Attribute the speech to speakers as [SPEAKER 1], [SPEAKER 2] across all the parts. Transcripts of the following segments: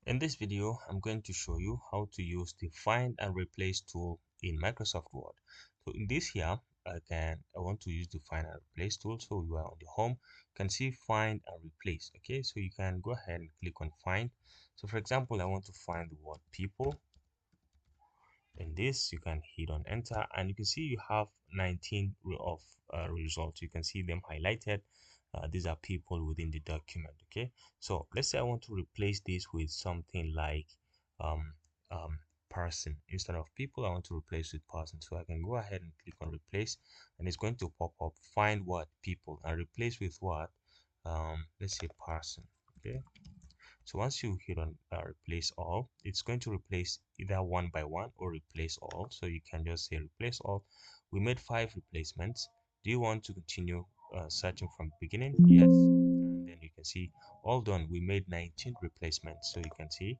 [SPEAKER 1] In this video, I'm going to show you how to use the find and replace tool in Microsoft Word. So in this here, I want to use the find and replace tool. So you are on the home, you can see find and replace. Okay, so you can go ahead and click on find. So for example, I want to find the word people. In this, you can hit on enter and you can see you have 19 of results. You can see them highlighted. These are people within the document. Okay, so let's say I want to replace this with something like um, um, person. Instead of people, I want to replace with person. So I can go ahead and click on replace and it's going to pop up find what people and replace with what, let's say person. Okay, so once you hit on replace all, it's going to replace either one by one or replace all. So you can just say replace all. We made 5 replacements. Do you want to continue searching from the beginning? Yes. And then you can see all done. We made 19 replacements. So you can see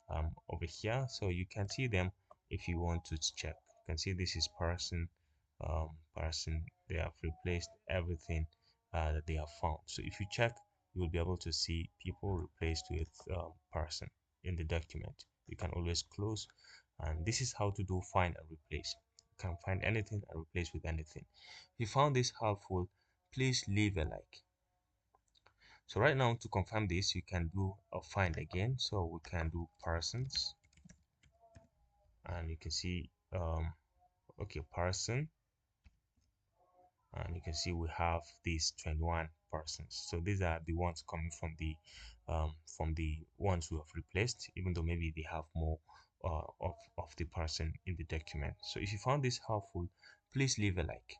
[SPEAKER 1] over here. So you can see them if you want to check. You can see this is person, person. They have replaced everything that they have found. So if you check, you will be able to see people replaced with person in the document. You can always close, and this is how to do find and replace. You can find anything and replace with anything. If you found this helpful, please leave a like. So right now, to confirm this, you can do a find again. So we can do persons, and you can see okay, person, and you can see we have these 21 persons. So these are the ones coming from the ones we have replaced, even though maybe they have more of the person in the document. So if you found this helpful, please leave a like.